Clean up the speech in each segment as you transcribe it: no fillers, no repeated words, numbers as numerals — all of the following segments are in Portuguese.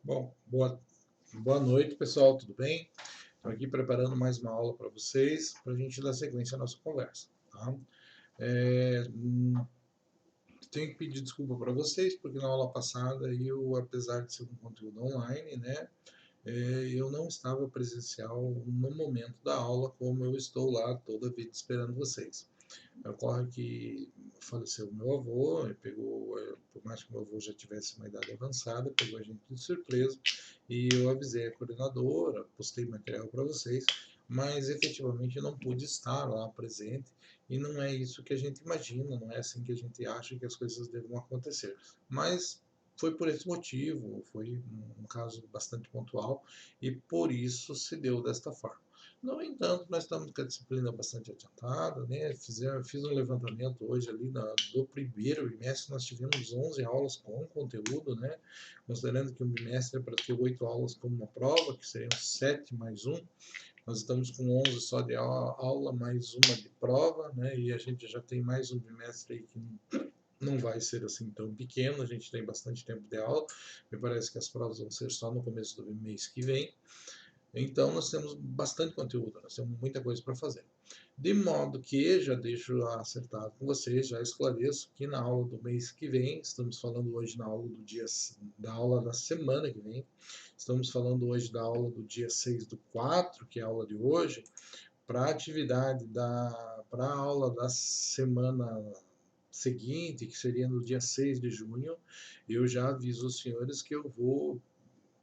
Bom, boa noite, pessoal, tudo bem? Estou aqui preparando mais uma aula para vocês, para a gente dar sequência à nossa conversa. Tá? É, Tenho que pedir desculpa para vocês, porque na aula passada eu, apesar de ser um conteúdo online, né, eu não estava presencial no momento da aula, como eu estou lá toda vida esperando vocês. Ocorre que faleceu meu avô, por mais que meu avô já tivesse uma idade avançada, pegou a gente de surpresa e eu avisei a coordenadora, postei material para vocês, mas efetivamente eu não pude estar lá presente e não é isso que a gente imagina, não é assim que a gente acha que as coisas devam acontecer. Mas foi por esse motivo, foi um caso bastante pontual e por isso se deu desta forma. No entanto, nós estamos com a disciplina bastante adiantada, né? Fiz um levantamento hoje ali do primeiro bimestre, nós tivemos 11 aulas com conteúdo, né? Considerando que um bimestre é para ter 8 aulas como uma prova, que seriam 7 mais um, nós estamos com 11 só de aula, mais uma de prova, né? E a gente já tem mais um bimestre aí que não vai ser assim tão pequeno, a gente tem bastante tempo de aula, me parece que as provas vão ser só no começo do mês que vem. Então, nós temos bastante conteúdo, nós temos muita coisa para fazer. De modo que, já deixo acertado com vocês, já esclareço que na aula do mês que vem, estamos falando hoje na aula do dia, da aula da semana que vem, estamos falando hoje da aula do dia 6/4, que é a aula de hoje, para a atividade para a aula da semana seguinte, que seria no dia 6 de junho, eu já aviso os senhores que eu vou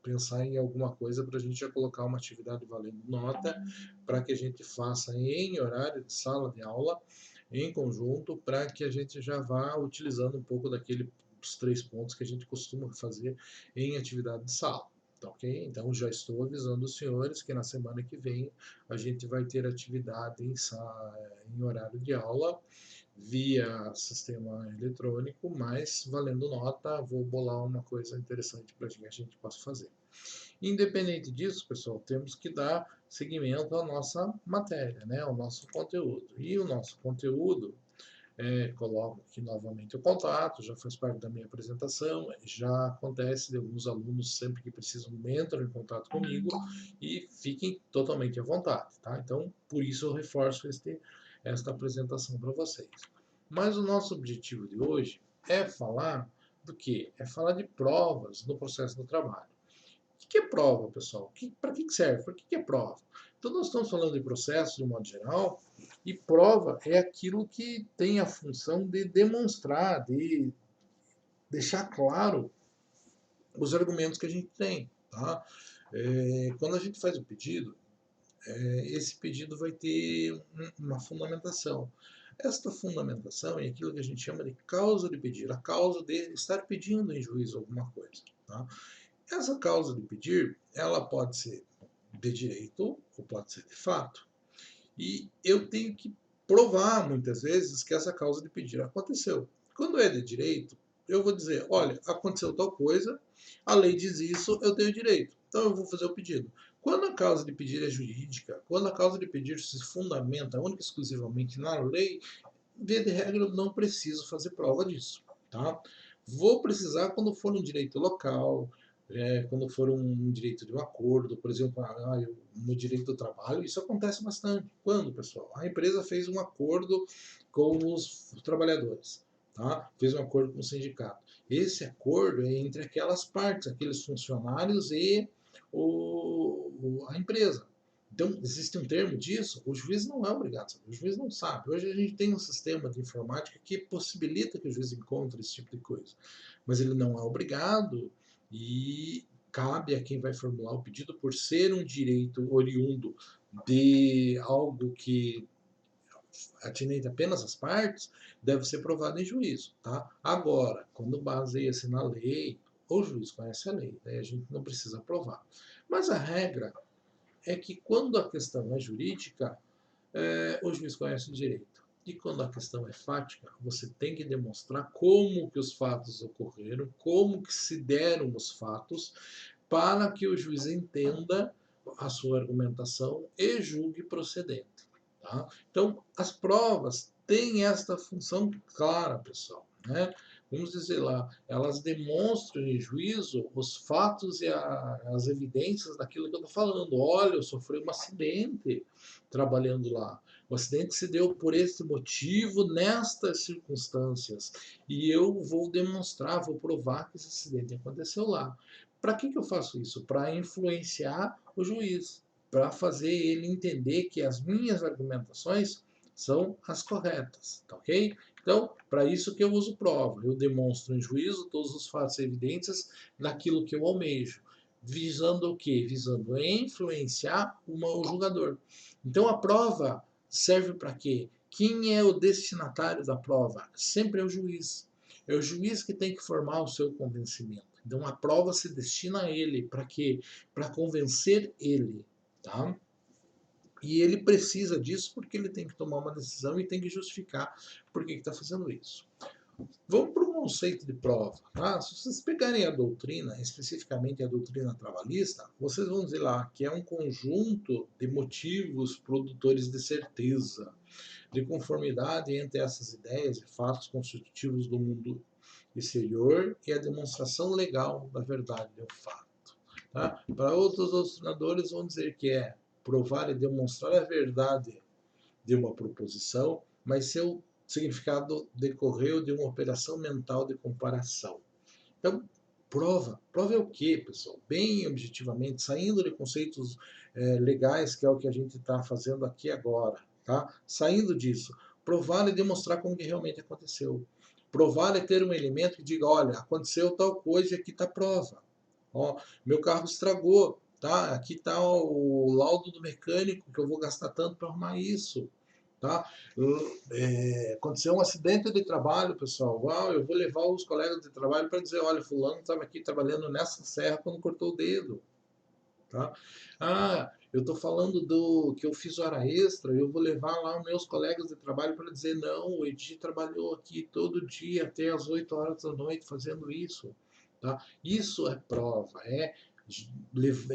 pensar em alguma coisa para a gente já colocar uma atividade valendo nota, para que a gente faça em horário de sala de aula, em conjunto, para que a gente já vá utilizando um pouco daqueles 3 pontos que a gente costuma fazer em atividade de sala. Tá, ok? Então já estou avisando os senhores que na semana que vem a gente vai ter atividade em horário de aula via sistema eletrônico, mas valendo nota, vou bolar uma coisa interessante para que a gente possa fazer. Independente disso, pessoal, temos que dar seguimento à nossa matéria, né, ao nosso conteúdo. E o nosso conteúdo, coloco aqui novamente o contato, já faz parte da minha apresentação, já acontece de alguns alunos sempre que precisam entram em contato comigo e fiquem totalmente à vontade, tá? Então, por isso eu reforço esta apresentação para vocês. Mas o nosso objetivo de hoje é falar do que? É falar de provas no processo do trabalho. O que é prova, pessoal? Para que serve? Para que é prova? Então, nós estamos falando de processo de um modo geral, e prova é aquilo que tem a função de demonstrar, de deixar claro os argumentos que a gente tem. Tá? Quando a gente faz o pedido, esse pedido vai ter uma fundamentação. Esta fundamentação é aquilo que a gente chama de causa de pedir, a causa de estar pedindo em juízo alguma coisa. Tá? Essa causa de pedir, ela pode ser de direito ou pode ser de fato. E eu tenho que provar muitas vezes que essa causa de pedir aconteceu. Quando é de direito, eu vou dizer, olha, aconteceu tal coisa, a lei diz isso, eu tenho direito. Então eu vou fazer o pedido. Quando a causa de pedir é jurídica, quando a causa de pedir se fundamenta única e exclusivamente na lei, via de regra eu não preciso fazer prova disso. Tá? Vou precisar quando for um direito local, quando for um direito de um acordo, por exemplo, no direito do trabalho, isso acontece bastante. Quando, pessoal? A empresa fez um acordo com os trabalhadores, tá? Fez um acordo com o sindicato. Esse acordo é entre aquelas partes, aqueles funcionários e a empresa. Então, existe um termo disso, o juiz não é obrigado a saber, o juiz não sabe. Hoje a gente tem um sistema de informática que possibilita que o juiz encontre esse tipo de coisa, mas ele não é obrigado e cabe a quem vai formular o pedido, por ser um direito oriundo de algo que atinente apenas às partes, deve ser provado em juízo. Tá? Agora, quando baseia-se na lei, o juiz conhece a lei, daí a gente não precisa provar. Mas a regra é que quando a questão é jurídica, o juiz conhece o direito. E quando a questão é fática, você tem que demonstrar como que os fatos ocorreram, como que se deram os fatos, para que o juiz entenda a sua argumentação e julgue procedente. Tá? Então, as provas têm esta função clara, pessoal. Né? vamos dizer lá, elas demonstram em juízo os fatos e as evidências daquilo que eu estou falando. Olha, eu sofri um acidente trabalhando lá. O acidente se deu por este motivo, nestas circunstâncias. E eu vou demonstrar, vou provar que esse acidente aconteceu lá. Para que eu faço isso? Para influenciar o juiz, para fazer ele entender que as minhas argumentações são as corretas, tá ok? Então, para isso que eu uso prova. Eu demonstro em juízo todos os fatos e evidências daquilo que eu almejo. Visando o quê? Visando influenciar o julgador. Então, a prova serve para quê? Quem é o destinatário da prova? Sempre é o juiz. É o juiz que tem que formar o seu convencimento. Então, a prova se destina a ele. Para quê? Para convencer ele, tá? E ele precisa disso porque ele tem que tomar uma decisão e tem que justificar por que está fazendo isso. Vamos para o conceito de prova. Tá? Se vocês pegarem a doutrina, especificamente a doutrina trabalhista, vocês vão dizer lá que é um conjunto de motivos produtores de certeza, de conformidade entre essas ideias e fatos constitutivos do mundo exterior e a demonstração legal da verdade do fato. Tá? Para outros doutrinadores vão dizer que é provar e demonstrar a verdade de uma proposição, mas seu significado decorreu de uma operação mental de comparação. Então, prova. Prova é o quê, pessoal? Bem objetivamente, saindo de conceitos legais, que é o que a gente está fazendo aqui agora. Tá? Saindo disso, provar e demonstrar como que realmente aconteceu. Provar é ter um elemento que diga, olha, aconteceu tal coisa e aqui está a prova. Ó, meu carro estragou, tá? Aqui está o laudo do mecânico que eu vou gastar tanto para arrumar isso. Tá? Aconteceu um acidente de trabalho, pessoal. Uau, eu vou levar os colegas de trabalho para dizer, olha, fulano estava aqui trabalhando nessa serra quando cortou o dedo. Tá? Ah, eu estou falando do que eu fiz hora extra, eu vou levar lá os meus colegas de trabalho para dizer, não, o Edi trabalhou aqui todo dia até as 8 horas da noite fazendo isso. Tá? Isso é prova, é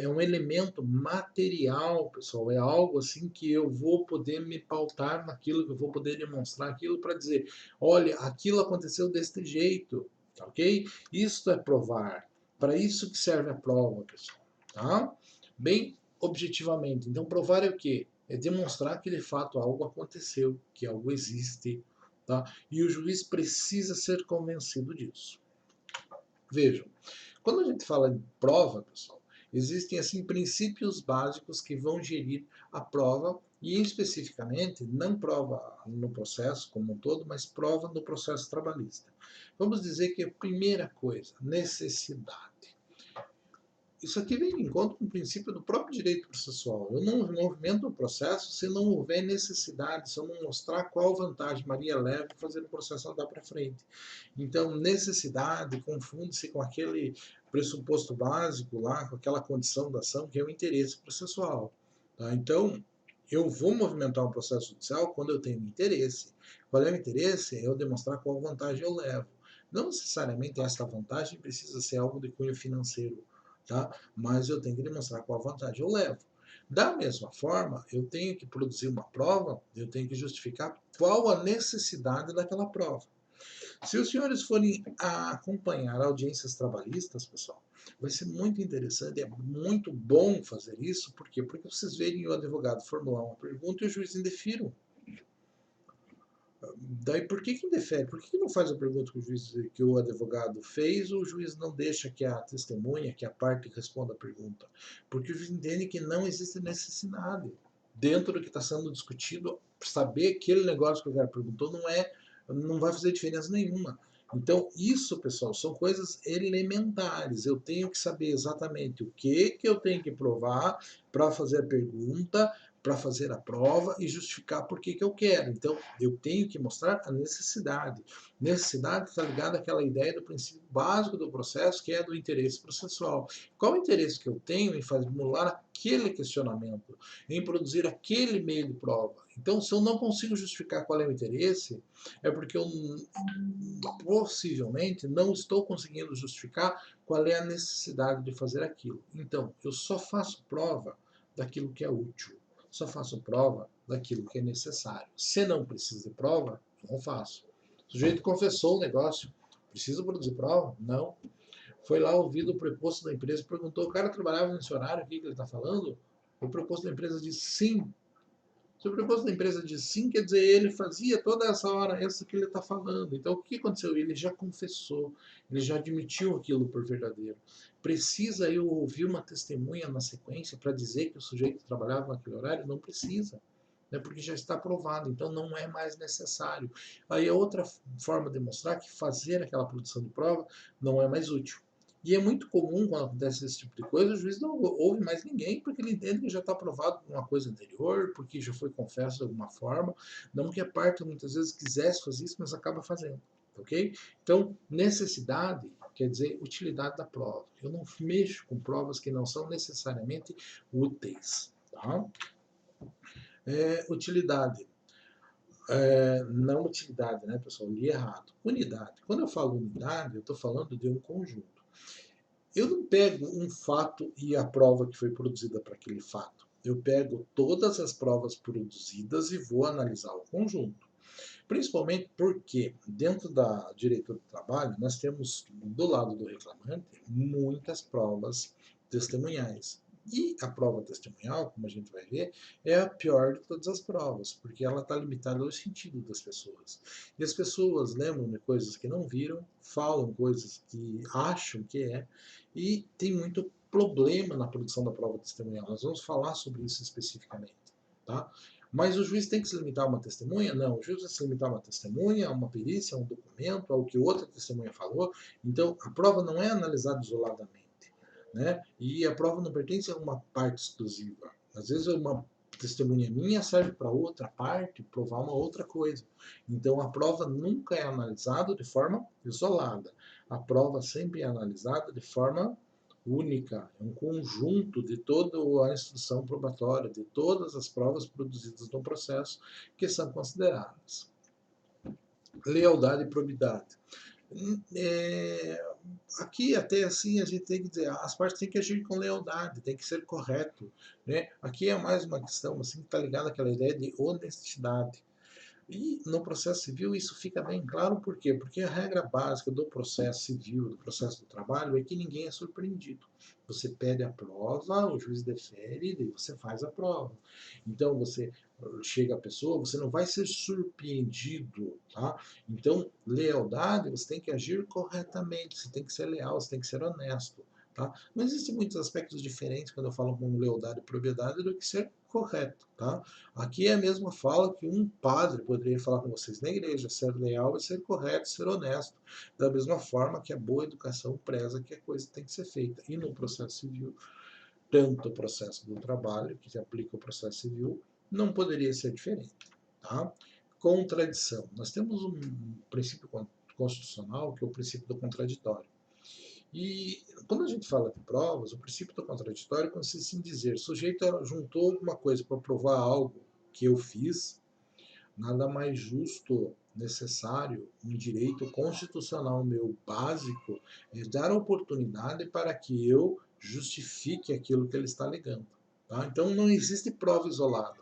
um elemento material, pessoal, é algo assim que eu vou poder me pautar naquilo, que eu vou poder demonstrar aquilo para dizer, olha, aquilo aconteceu deste jeito, tá ok? Isso é provar, para isso que serve a prova, pessoal, tá? Bem objetivamente. Então, provar é o quê? É demonstrar que de fato algo aconteceu, que algo existe, tá? E o juiz precisa ser convencido disso. Vejam, quando a gente fala de prova, pessoal, existem assim princípios básicos que vão gerir a prova e especificamente não prova no processo como um todo, mas prova no processo trabalhista. Vamos dizer que a primeira coisa, necessidade. Isso aqui vem de encontro com o princípio do próprio direito processual. Eu não movimento o processo se não houver necessidade, se eu não mostrar qual vantagem Maria leva para fazer o processo andar para frente. Então, necessidade confunde-se com aquele pressuposto básico lá, com aquela condição da ação, que é o interesse processual. Tá? Então, eu vou movimentar um processo judicial quando eu tenho interesse. Qual é o interesse? É eu demonstrar qual vantagem eu levo. Não necessariamente essa vantagem precisa ser algo de cunho financeiro, tá? Mas eu tenho que demonstrar qual vantagem eu levo. Da mesma forma, eu tenho que produzir uma prova, eu tenho que justificar qual a necessidade daquela prova. Se os senhores forem acompanhar audiências trabalhistas, pessoal, vai ser muito interessante, é muito bom fazer isso, por quê? Porque vocês verem o advogado formular uma pergunta e o juiz indefiro. Daí por que indefere? Por que não faz a pergunta que o advogado fez ou o juiz não deixa que a testemunha, que a parte responda a pergunta? Porque o juiz entende que não existe necessidade. Dentro do que está sendo discutido, saber aquele negócio que o cara perguntou não vai fazer diferença nenhuma. Então, isso, pessoal, são coisas elementares. Eu tenho que saber exatamente o que eu tenho que provar para fazer a pergunta, para fazer a prova e justificar por que eu quero. Então, eu tenho que mostrar a necessidade. Necessidade está ligada àquela ideia do princípio básico do processo, que é do interesse processual. Qual o interesse que eu tenho em formular aquele questionamento, em produzir aquele meio de prova? Então, se eu não consigo justificar qual é o interesse, é porque eu possivelmente não estou conseguindo justificar qual é a necessidade de fazer aquilo. Então, eu só faço prova daquilo que é útil. Só faço prova daquilo que é necessário. Se não precisa de prova, não faço. O sujeito confessou o negócio. Precisa produzir prova? Não. Foi lá ouvir o preposto da empresa, perguntou, o cara trabalhava nesse horário aqui que ele está falando? O preposto da empresa disse sim. Se o preposto da empresa diz sim, quer dizer, ele fazia toda essa hora essa que ele está falando. Então, o que aconteceu? Ele já confessou, ele já admitiu aquilo por verdadeiro. Precisa eu ouvir uma testemunha na sequência para dizer que o sujeito trabalhava naquele horário? Não precisa, né, porque já está provado, então não é mais necessário. Aí é outra forma de mostrar que fazer aquela produção de prova não é mais útil. E é muito comum, quando acontece esse tipo de coisa, o juiz não ouve mais ninguém, porque ele entende que já está aprovado por uma coisa anterior, porque já foi confesso de alguma forma. Não que a parte muitas vezes quisesse fazer isso, mas acaba fazendo. Ok? Então, necessidade quer dizer utilidade da prova. Eu não mexo com provas que não são necessariamente úteis. Tá? Utilidade. Não utilidade, né, pessoal? Eu li errado. Unidade. Quando eu falo unidade, eu estou falando de um conjunto. Eu não pego um fato e a prova que foi produzida para aquele fato. Eu pego todas as provas produzidas e vou analisar o conjunto. Principalmente porque, dentro da direito do trabalho, nós temos, do lado do reclamante, muitas provas testemunhais. E a prova testemunhal, como a gente vai ver, é a pior de todas as provas, porque ela está limitada ao sentido das pessoas. E as pessoas lembram de coisas que não viram, falam coisas que acham que é, e tem muito problema na produção da prova testemunhal. Nós vamos falar sobre isso especificamente. Tá? Mas o juiz tem que se limitar a uma testemunha? Não, o juiz vai se limitar a uma testemunha, a uma perícia, a um documento, ao que outra testemunha falou. Então, a prova não é analisada isoladamente. Né? E a prova não pertence a uma parte exclusiva. Às vezes, uma testemunha minha serve para outra parte provar uma outra coisa. Então, a prova nunca é analisada de forma isolada. A prova sempre é analisada de forma única, é um conjunto de toda a instrução probatória, de todas as provas produzidas no processo que são consideradas. Lealdade e probidade. Aqui até assim a gente tem que dizer, as partes têm que agir com lealdade, tem que ser correto. Né? Aqui é mais uma questão assim, que está ligada àquela ideia de honestidade. E no processo civil isso fica bem claro, por quê? Porque a regra básica do processo civil, do processo do trabalho, é que ninguém é surpreendido. Você pede a prova, o juiz defere e você faz a prova. Então você chega a pessoa, você não vai ser surpreendido, tá? Então, lealdade, você tem que agir corretamente, você tem que ser leal, você tem que ser honesto. Tá? Não existem muitos aspectos diferentes quando eu falo com lealdade e propriedade do que ser correto. Tá? Aqui é a mesma fala que um padre poderia falar com vocês na igreja: ser leal é ser correto, ser honesto. Da mesma forma que a boa educação preza que a coisa tem que ser feita. E no processo civil, tanto o processo do trabalho, que se aplica ao processo civil, não poderia ser diferente. Tá? Contradição. Nós temos um princípio constitucional que é o princípio do contraditório. E quando a gente fala de provas, o princípio do contraditório consiste em dizer: o sujeito juntou alguma coisa para provar algo que eu fiz, nada mais justo, necessário, um direito constitucional meu básico é dar a oportunidade para que eu justifique aquilo que ele está alegando. Tá? Então não existe prova isolada.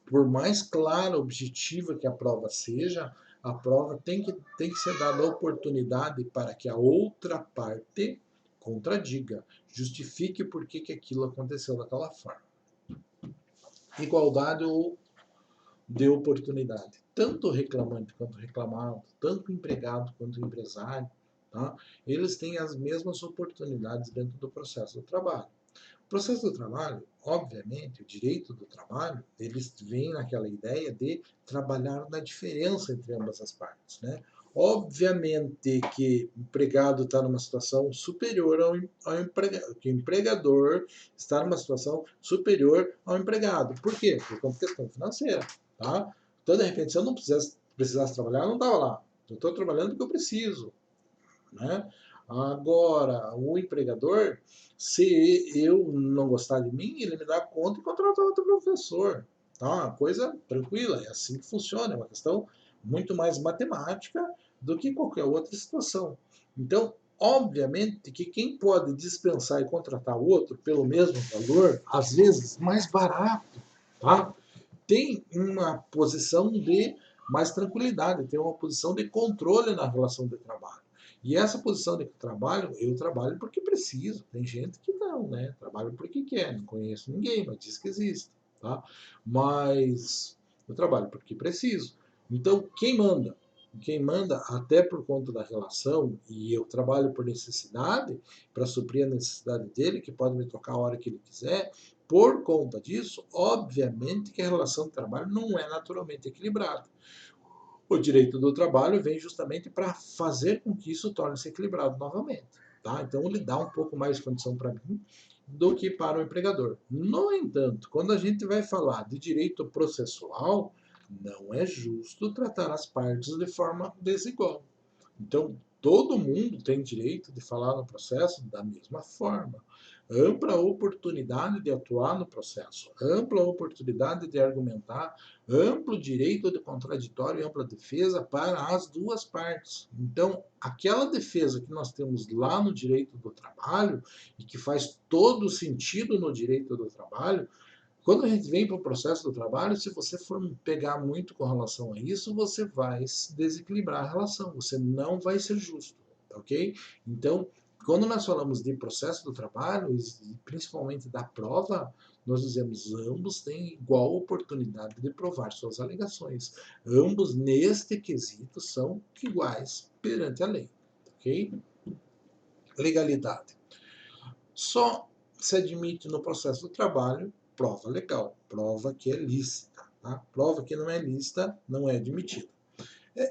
Por mais clara, objetiva que a prova seja, a prova tem que ser dada a oportunidade para que a outra parte contradiga, justifique por que aquilo aconteceu daquela forma. Igualdade ou de oportunidade. Tanto o reclamante quanto o reclamado, tanto o empregado quanto o empresário, tá? Eles têm as mesmas oportunidades dentro do processo do trabalho. O processo do trabalho, obviamente, o direito do trabalho, eles vêm naquela ideia de trabalhar na diferença entre ambas as partes, né? Obviamente que o empregado está numa situação superior ao empregado, que o empregador está numa situação superior ao empregado. Por quê? Por uma questão financeira, tá? Então, de repente, se eu não precisasse trabalhar, eu não estava lá. Eu estou trabalhando porque eu preciso, né? Agora, o empregador, se eu não gostar de mim, ele me dá conta e contrata outro professor. Tá? Coisa tranquila, é assim que funciona, é uma questão muito mais matemática do que qualquer outra situação. Então, obviamente que quem pode dispensar e contratar o outro pelo mesmo valor, às vezes mais barato, tá? Tem uma posição de mais tranquilidade, tem uma posição de controle na relação de trabalho. E essa posição de trabalho, eu trabalho porque preciso. Tem gente que não, né? Trabalho porque quer. Não conheço ninguém, mas diz que existe, tá? Mas eu trabalho porque preciso. Então, quem manda? Quem manda, até por conta da relação, e eu trabalho por necessidade, para suprir a necessidade dele, que pode me tocar a hora que ele quiser, por conta disso, obviamente que a relação de trabalho não é naturalmente equilibrada. O direito do trabalho vem justamente para fazer com que isso torne-se equilibrado novamente. Tá? Então, ele dá um pouco mais de condição para mim do que para o empregador. No entanto, quando a gente vai falar de direito processual, não é justo tratar as partes de forma desigual. Então, todo mundo tem direito de falar no processo da mesma forma. Ampla oportunidade de atuar no processo, ampla oportunidade de argumentar, amplo direito de contraditório e ampla defesa para as duas partes. Então, aquela defesa que nós temos lá no direito do trabalho, e que faz todo sentido no direito do trabalho, quando a gente vem para o processo do trabalho, se você for pegar muito com relação a isso, você vai desequilibrar a relação, você não vai ser justo, tá ok? Então, quando nós falamos de processo do trabalho, e principalmente da prova, nós dizemos ambos têm igual oportunidade de provar suas alegações. Ambos, neste quesito, são iguais perante a lei, ok? Legalidade. Só se admite no processo do trabalho prova legal, prova que é lícita. Tá? Prova que não é lícita não é admitida.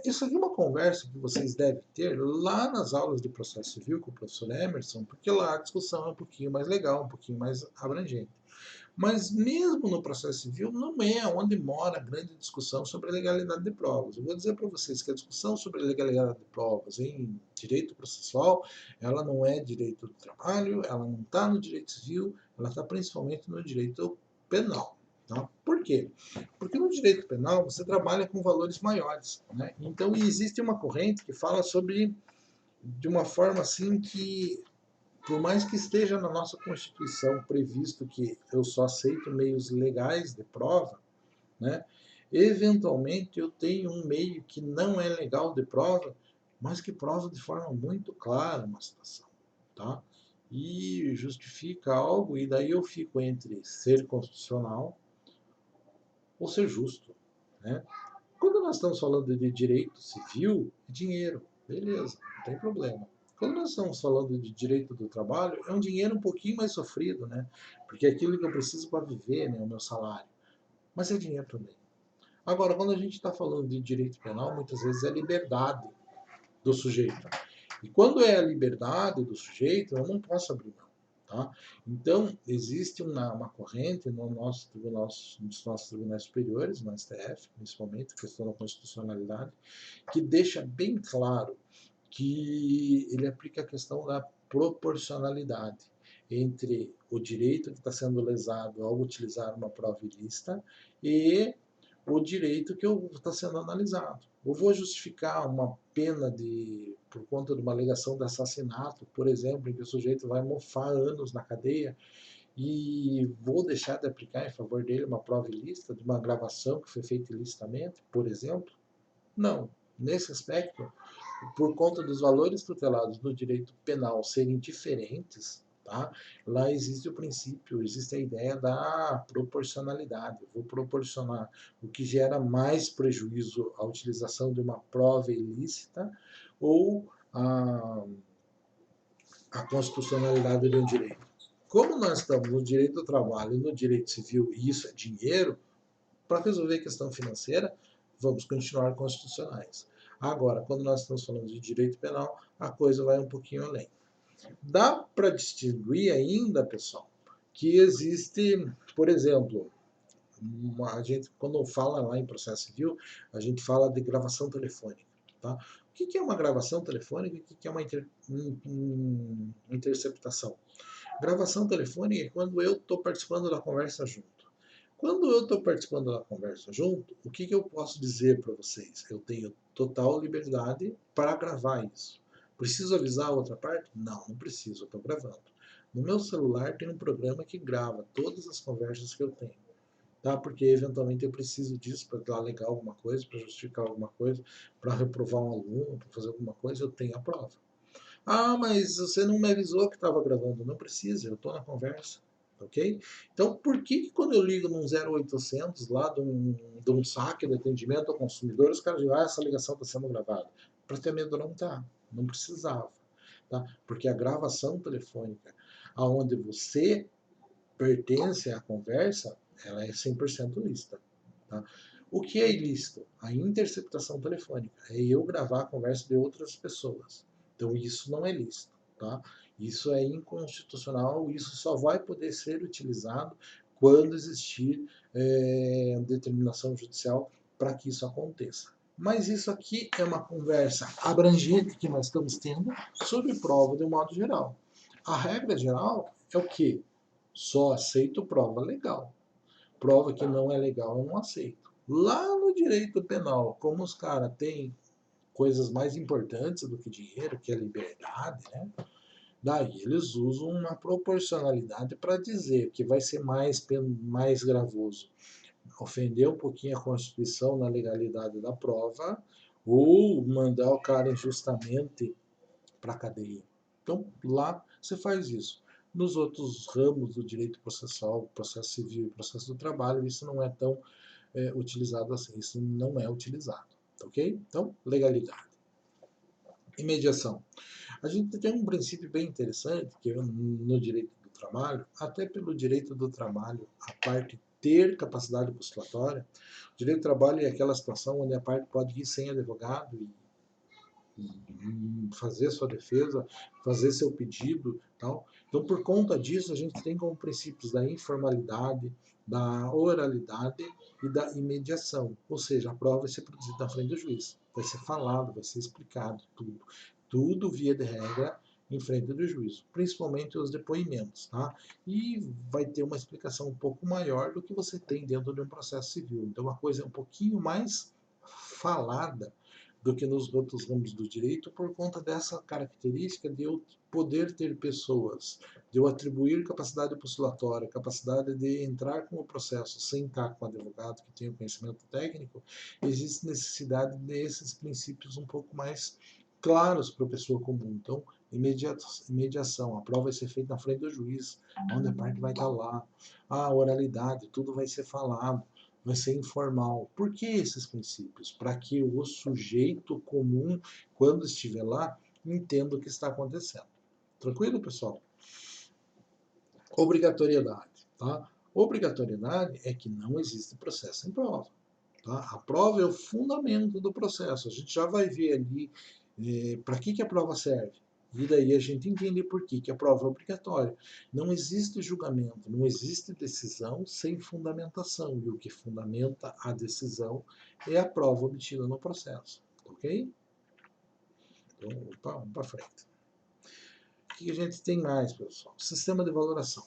Isso aqui é uma conversa que vocês devem ter lá nas aulas de processo civil com o professor Emerson, porque lá a discussão é um pouquinho mais legal, um pouquinho mais abrangente. Mas mesmo no processo civil não é onde mora a grande discussão sobre a legalidade de provas. Eu vou dizer para vocês que a discussão sobre a legalidade de provas em direito processual, ela não é direito do trabalho, ela não está no direito civil, ela está principalmente no direito penal. Tá? Por quê? Porque no direito penal você trabalha com valores maiores. Né? Então existe uma corrente que fala sobre, de uma forma assim que por mais que esteja na nossa Constituição previsto que eu só aceito meios legais de prova, né, eventualmente eu tenho um meio que não é legal de prova, mas que prova de forma muito clara uma situação. Tá? E justifica algo, e daí eu fico entre ser constitucional ou ser justo. Né? Quando nós estamos falando de direito civil, é dinheiro, beleza, não tem problema. Quando nós estamos falando de direito do trabalho, é um dinheiro um pouquinho mais sofrido, né? Porque é aquilo que eu preciso para viver, né, o meu salário. Mas é dinheiro também. Agora, quando a gente está falando de direito penal, muitas vezes é liberdade do sujeito. E quando é a liberdade do sujeito, eu não posso abrir mão. Tá? Então, existe uma corrente no nos nossos tribunais superiores, no STF, principalmente, a questão da constitucionalidade, que deixa bem claro que ele aplica a questão da proporcionalidade entre o direito que está sendo lesado ao utilizar uma prova ilícita e o direito que está sendo analisado. Eu vou justificar uma pena por conta de uma alegação de assassinato, por exemplo, em que o sujeito vai mofar anos na cadeia, e vou deixar de aplicar em favor dele uma prova ilícita, de uma gravação que foi feita ilicitamente, por exemplo? Não. Nesse aspecto, por conta dos valores tutelados no direito penal serem diferentes, tá? Lá existe o princípio, existe a ideia da proporcionalidade. Eu vou proporcionar o que gera mais prejuízo à utilização de uma prova ilícita ou a constitucionalidade de um direito. Como nós estamos no direito do trabalho e no direito civil, e isso é dinheiro, para resolver a questão financeira, vamos continuar constitucionais. Agora, quando nós estamos falando de direito penal, a coisa vai um pouquinho além. Dá para distinguir ainda, pessoal, que existe, por exemplo, a gente, quando fala lá em processo civil, a gente fala de gravação telefônica. Tá? O que é uma gravação telefônica e o que é uma interceptação? Gravação telefônica é quando eu estou participando da conversa junto. Quando eu estou participando da conversa junto, o que eu posso dizer para vocês? Eu tenho total liberdade para gravar isso. Preciso avisar a outra parte? Não, não preciso, eu estou gravando. No meu celular tem um programa que grava todas as conversas que eu tenho. Tá? Porque eventualmente eu preciso disso para alegar alguma coisa, para justificar alguma coisa, para reprovar um aluno, para fazer alguma coisa, eu tenho a prova. Ah, mas você não me avisou que estava gravando. Não precisa, eu estou na conversa. Ok? Então, por que que quando eu ligo num 0800 lá de um saque de atendimento ao consumidor, os caras dizem, ah, essa ligação está sendo gravada? Para ter medo não tá. Não precisava. Tá? Porque a gravação telefônica, aonde você pertence à conversa, ela é 100% lícita. Tá? O que é ilícito? A interceptação telefônica. É eu gravar a conversa de outras pessoas. Então isso não é lícito. Tá? Isso é inconstitucional, isso só vai poder ser utilizado quando existir determinação judicial para que isso aconteça. Mas isso aqui é uma conversa abrangente que nós estamos tendo sobre prova de um modo geral. A regra geral é o quê? Só aceito prova legal. Prova que não é legal, eu não aceito. Lá no direito penal, como os caras têm coisas mais importantes do que dinheiro, que é liberdade, né? Daí eles usam uma proporcionalidade para dizer que vai ser mais gravoso ofender um pouquinho a Constituição na legalidade da prova ou mandar o cara injustamente para a cadeia. Então, lá você faz isso. Nos outros ramos do direito processual, processo civil e processo do trabalho, isso não é tão utilizado assim. Isso não é utilizado. Ok? Então, legalidade. E mediação. A gente tem um princípio bem interessante, que no direito do trabalho, até pelo direito do trabalho, a parte ter capacidade postulatória, o direito do trabalho é aquela situação onde a parte pode ir sem advogado e fazer sua defesa, fazer seu pedido, tal. Então, por conta disso, a gente tem como princípios da informalidade, da oralidade e da imediação. Ou seja, a prova vai ser produzida na frente do juiz, vai ser falado, vai ser explicado tudo. Tudo, via de regra, em frente do juízo, principalmente os depoimentos, tá? E vai ter uma explicação um pouco maior do que você tem dentro de um processo civil. Então, uma coisa é um pouquinho mais falada do que nos outros ramos do direito por conta dessa característica de eu poder ter pessoas, de eu atribuir capacidade postulatória, capacidade de entrar com o processo sem estar com o advogado que tem o conhecimento técnico, existe necessidade desses princípios um pouco mais claros para a pessoa comum. Então, imediação, a prova vai ser feita na frente do juiz, onde a parte vai estar lá. A oralidade, tudo vai ser falado, vai ser informal. Por que esses princípios? Para que o sujeito comum, quando estiver lá, entenda o que está acontecendo. Tranquilo, pessoal? Obrigatoriedade. Tá? Obrigatoriedade é que não existe processo em prova. Tá? A prova é o fundamento do processo. A gente já vai ver ali para que a prova serve. E daí a gente entende por que a prova é obrigatória. Não existe julgamento, não existe decisão sem fundamentação. E o que fundamenta a decisão é a prova obtida no processo. Ok? Então, vamos para frente. O que a gente tem mais, pessoal? Sistema de valoração.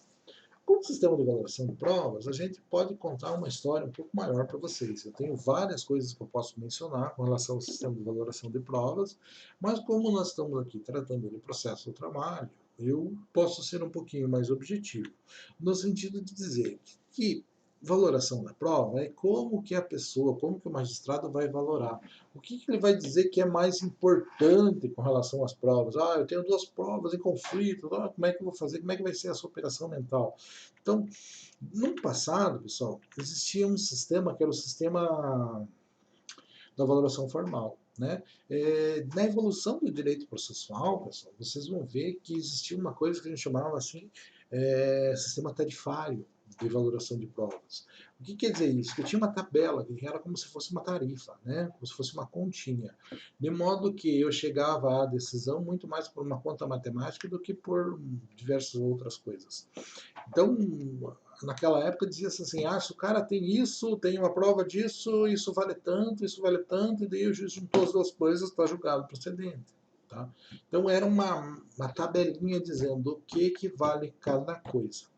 Com o sistema de valoração de provas, a gente pode contar uma história um pouco maior para vocês. Eu tenho várias coisas que eu posso mencionar com relação ao sistema de valoração de provas, mas como nós estamos aqui tratando de processo do trabalho, eu posso ser um pouquinho mais objetivo, no sentido de dizer que valoração da prova é como que a pessoa, como que o magistrado vai valorar. O que ele vai dizer que é mais importante com relação às provas? Ah, eu tenho duas provas em conflito, como é que eu vou fazer? Como é que vai ser essa operação mental? Então, no passado, pessoal, existia um sistema que era o sistema da valoração formal. Né? Na evolução do direito processual, pessoal, vocês vão ver que existia uma coisa que a gente chamava assim, sistema tarifário de valoração de provas. O que quer dizer isso? Que tinha uma tabela que era como se fosse uma tarifa, né? Como se fosse uma continha. De modo que eu chegava à decisão muito mais por uma conta matemática do que por diversas outras coisas. Então, naquela época dizia-se assim, se o cara tem isso, tem uma prova disso, isso vale tanto, e daí o juiz juntou as duas coisas, está julgado procedente. Tá? Então era uma tabelinha dizendo o que vale cada coisa.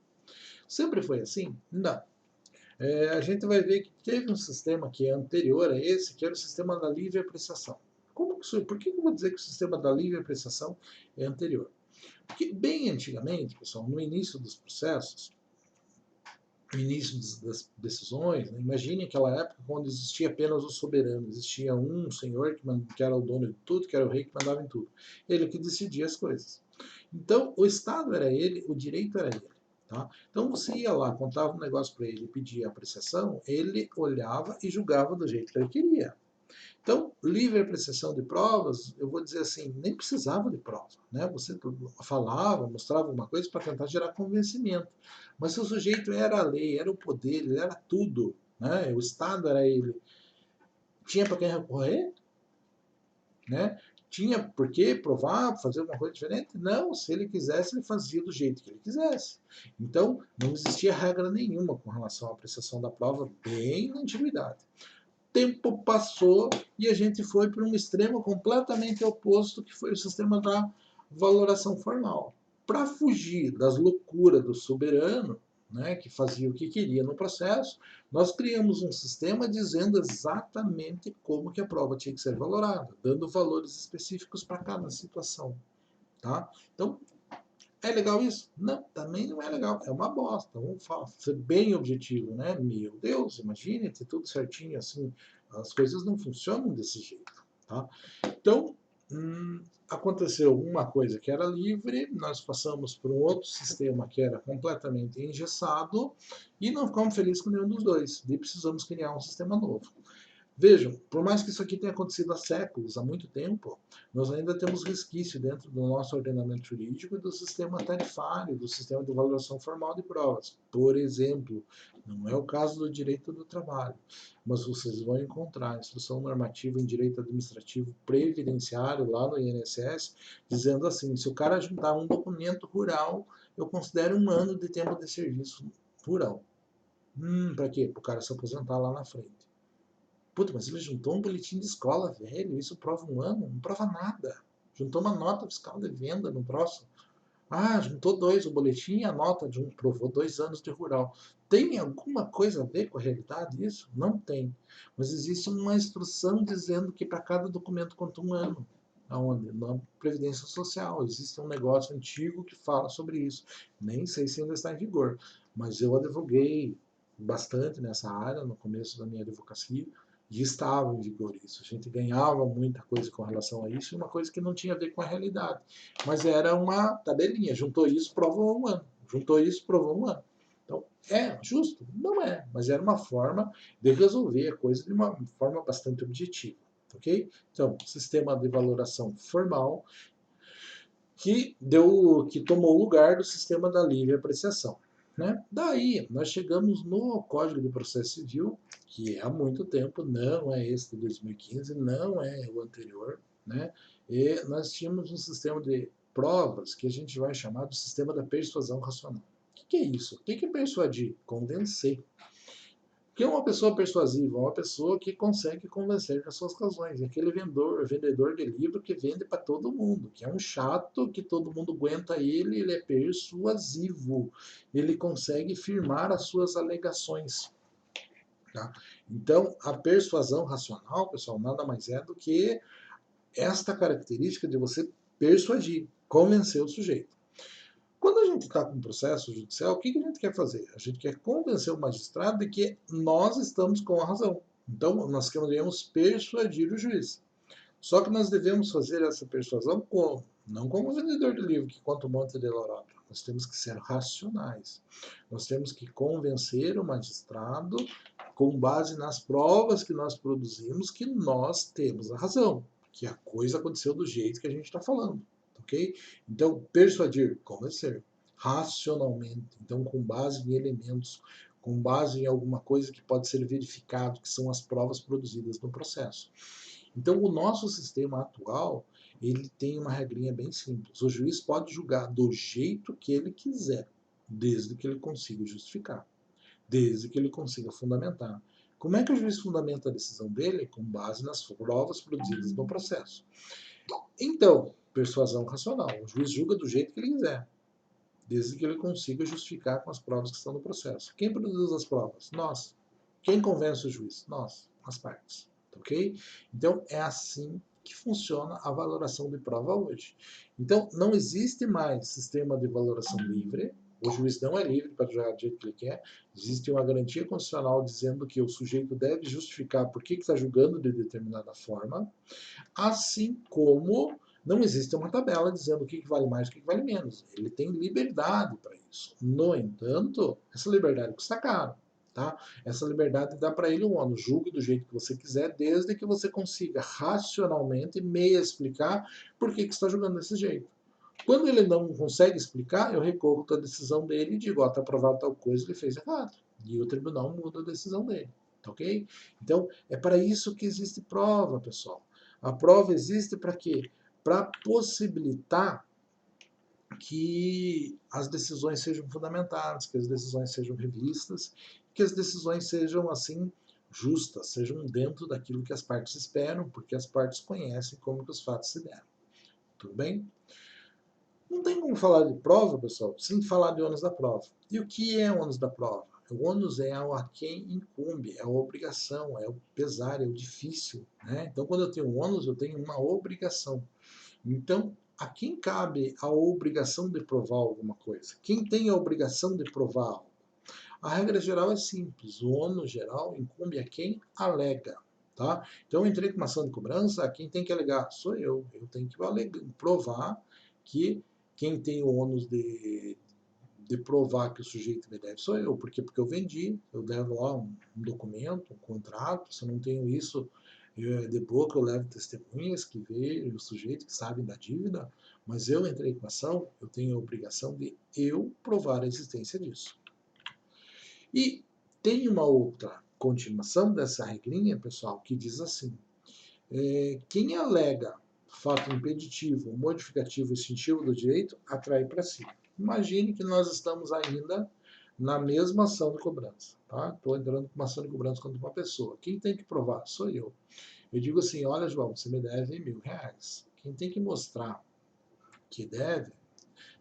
Sempre foi assim? Não. A gente vai ver que teve um sistema que é anterior a esse, que era o sistema da livre apreciação. Por que eu vou dizer que o sistema da livre apreciação é anterior? Porque bem antigamente, pessoal, no início dos processos, o início das decisões, né? Imagine aquela época quando existia apenas o soberano, existia um senhor que era o dono de tudo, que era o rei que mandava em tudo. Ele que decidia as coisas. Então, o Estado era ele, o direito era ele. Tá? Então, você ia lá, contava um negócio para ele, pedia apreciação, ele olhava e julgava do jeito que ele queria. Então, livre apreciação de provas, eu vou dizer assim, nem precisava de prova. Né? Você falava, mostrava alguma coisa para tentar gerar convencimento. Mas se o sujeito era a lei, era o poder, ele era tudo, né? O Estado era ele. Tinha para quem recorrer? Né? Tinha por que provar, fazer alguma coisa diferente? Não, se ele quisesse, ele fazia do jeito que ele quisesse. Então, não existia regra nenhuma com relação à apreciação da prova, bem na antiguidade. Tempo passou e a gente foi para um extremo completamente oposto, que foi o sistema da valoração formal. Para fugir das loucuras do soberano, né, que fazia o que queria no processo, nós criamos um sistema dizendo exatamente como que a prova tinha que ser valorada, dando valores específicos para cada situação. Tá? Então, é legal isso? Não, também não é legal. É uma bosta. Vamos ser bem objetivo, né? Meu Deus, imagine ter tudo certinho assim. As coisas não funcionam desse jeito, tá? Então, aconteceu uma coisa que era livre, nós passamos por um outro sistema que era completamente engessado e não ficamos felizes com nenhum dos dois. E precisamos criar um sistema novo. Vejam, por mais que isso aqui tenha acontecido há séculos, há muito tempo, nós ainda temos resquício dentro do nosso ordenamento jurídico e do sistema tarifário, do sistema de valoração formal de provas. Por exemplo, não é o caso do direito do trabalho, mas vocês vão encontrar a instrução normativa em direito administrativo previdenciário lá no INSS, dizendo assim, se o cara juntar um documento rural, eu considero 1 ano de tempo de serviço rural. Para quê? Para o cara se aposentar lá na frente. Puta, mas ele juntou um boletim de escola, velho, isso prova 1 ano? Não prova nada. Juntou uma nota fiscal de venda no próximo. Ah, juntou 2, o boletim e a nota de um provou 2 anos de rural. Tem alguma coisa a ver com a realidade isso? Não tem. Mas existe uma instrução dizendo que para cada documento conta 1 ano. Aonde? Na Previdência Social. Existe um negócio antigo que fala sobre isso. Nem sei se ainda está em vigor. Mas eu advoguei bastante nessa área no começo da minha advocacia e estava em vigor isso. A gente ganhava muita coisa com relação a isso, e uma coisa que não tinha a ver com a realidade. Mas era uma tabelinha, juntou isso, provou 1 ano. Juntou isso, provou 1 ano. Então, é justo? Não é, mas era uma forma de resolver a coisa de uma forma bastante objetiva. Ok? Então, sistema de valoração formal que tomou o lugar do sistema da livre apreciação. Né? Daí, nós chegamos no Código de Processo Civil, que há muito tempo, não é esse de 2015, não é o anterior, né? E nós tínhamos um sistema de provas que a gente vai chamar de sistema da persuasão racional. O que é isso? O que é persuadir? Convencer. O que é uma pessoa persuasiva? Uma pessoa que consegue convencer com as suas razões. É aquele vendedor de livro que vende para todo mundo, que é um chato, que todo mundo aguenta ele é persuasivo. Ele consegue firmar as suas alegações. Tá? Então, a persuasão racional, pessoal, nada mais é do que esta característica de você persuadir, convencer o sujeito. Quando a gente está com um processo judicial, o que a gente quer fazer? A gente quer convencer o magistrado de que nós estamos com a razão. Então, nós queremos persuadir o juiz. Só que nós devemos fazer essa persuasão como? Não como o vendedor de livro que conta um monte de lorota. Nós temos que ser racionais. Nós temos que convencer o magistrado, com base nas provas que nós produzimos, que nós temos a razão, que a coisa aconteceu do jeito que a gente está falando. Ok? Então, persuadir, convencer, racionalmente, então com base em elementos, com base em alguma coisa que pode ser verificado, que são as provas produzidas no processo. Então, o nosso sistema atual, ele tem uma regrinha bem simples. O juiz pode julgar do jeito que ele quiser, desde que ele consiga justificar, desde que ele consiga fundamentar. Como é que o juiz fundamenta a decisão dele? Com base nas provas produzidas no processo. Então, persuasão racional. O juiz julga do jeito que ele quiser, desde que ele consiga justificar com as provas que estão no processo. Quem produz as provas? Nós. Quem convence o juiz? Nós, as partes. Ok? Então, é assim que funciona a valoração de prova hoje. Então, não existe mais sistema de valoração livre. O juiz não é livre para julgar do jeito que ele quer. Existe uma garantia constitucional dizendo que o sujeito deve justificar por que está julgando de determinada forma, assim como não existe uma tabela dizendo o que vale mais e o que vale menos. Ele tem liberdade para isso. No entanto, essa liberdade custa caro. Tá? Essa liberdade dá para ele um ônus. Julgue do jeito que você quiser, desde que você consiga racionalmente meia explicar por que está julgando desse jeito. Quando ele não consegue explicar, eu recorro à decisão dele e digo, ó, está aprovado tal coisa, ele fez errado. E o tribunal muda a decisão dele. Tá ok? Então, é para isso que existe prova, pessoal. A prova existe para quê? Para possibilitar que as decisões sejam fundamentadas, que as decisões sejam revistas, que as decisões sejam, assim, justas, sejam dentro daquilo que as partes esperam, porque as partes conhecem como que os fatos se deram. Tudo bem? Não tem como falar de prova, pessoal, sem falar de ônus da prova. E o que é ônus da prova? O ônus é a quem incumbe, é a obrigação, é o pesar, é o difícil. Né? Então, quando eu tenho um ônus, eu tenho uma obrigação. Então, a quem cabe a obrigação de provar alguma coisa? Quem tem a obrigação de provar algo? A regra geral é simples. O ônus geral incumbe a quem alega. Tá? Então, eu entrei com uma ação de cobrança, quem tem que alegar? Sou eu. Eu tenho que provar que quem tem o ônus de provar que o sujeito me deve sou eu. Por quê? Porque eu vendi, eu levo lá um documento, um contrato, se eu não tenho isso de boca, eu levo testemunhas que veem o sujeito, que sabem da dívida, mas eu entrei com a ação, eu tenho a obrigação de eu provar a existência disso. E tem uma outra continuação dessa regrinha, pessoal, que diz assim, quem alega fato impeditivo, modificativo, extintivo do direito, atrai para si. Imagine que nós estamos ainda na mesma ação de cobrança. Estou entrando com uma ação de cobrança contra uma pessoa. Quem tem que provar? Sou eu. Eu digo assim, olha, João, você me deve R$1.000. Quem tem que mostrar que deve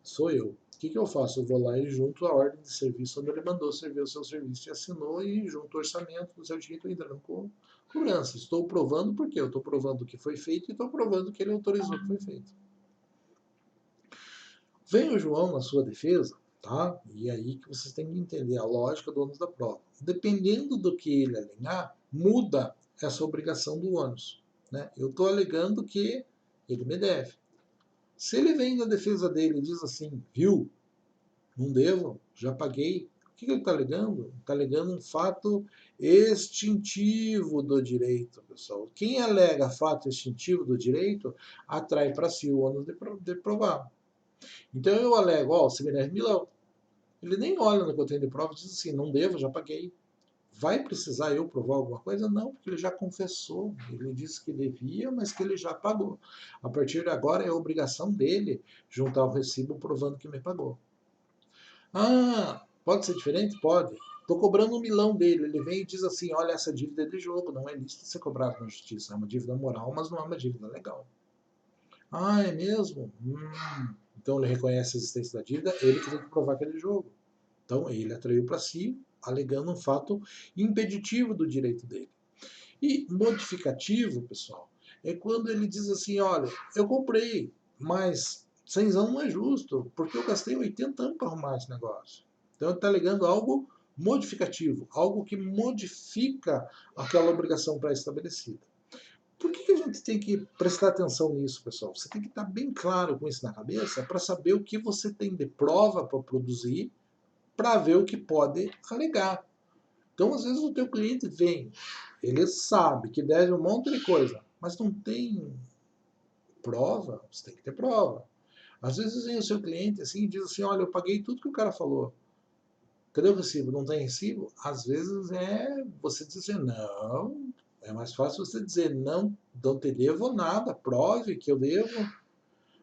sou eu. O que eu faço? Eu vou lá e junto a ordem de serviço onde ele mandou servir o seu serviço e assinou, e junto o orçamento do certificado entrando com cobrança. Estou provando por quê? Eu estou provando o que foi feito e estou provando que ele autorizou que foi feito. Vem o João na sua defesa, tá? E aí que vocês têm que entender a lógica do ônus da prova. Dependendo do que ele alegar, muda essa obrigação do ônus. Né? Eu estou alegando que ele me deve. Se ele vem na defesa dele e diz assim, viu, não devo, já paguei, o que ele está alegando? Está alegando um fato extintivo do direito, pessoal. Quem alega fato extintivo do direito atrai para si o ônus de provar. Então eu alego, ó, você me deve R$1.000. Ele nem olha no que eu tenho de prova e diz assim, não devo, já paguei. Vai precisar eu provar alguma coisa? Não, porque ele já confessou. Ele disse que devia, mas que ele já pagou. A partir de agora é obrigação dele juntar o recibo provando que me pagou. Ah, pode ser diferente? Pode. Estou cobrando R$1.000 dele. Ele vem e diz assim, olha, essa dívida é de jogo, não é lícito ser cobrado na justiça. É uma dívida moral, mas não é uma dívida legal. Ah, é mesmo? Então ele reconhece a existência da dívida, ele que tem que provar que é de jogo. Então ele atraiu para si, alegando um fato impeditivo do direito dele. E modificativo, pessoal, é quando ele diz assim, olha, eu comprei, mas 100 não é justo, porque eu gastei 80 anos para arrumar esse negócio. Então ele está alegando algo modificativo, algo que modifica aquela obrigação pré-estabelecida. Por que a gente tem que prestar atenção nisso, pessoal? Você tem que estar bem claro com isso na cabeça para saber o que você tem de prova para produzir, para ver o que pode alegar. Então, às vezes, o teu cliente vem, ele sabe que deve um monte de coisa, mas não tem prova, você tem que ter prova. Às vezes vem o seu cliente assim e diz assim, olha, eu paguei tudo que o cara falou. Cadê o recibo? Não tem recibo? Às vezes é você dizer não, é mais fácil você dizer não te devo nada, prove que eu devo,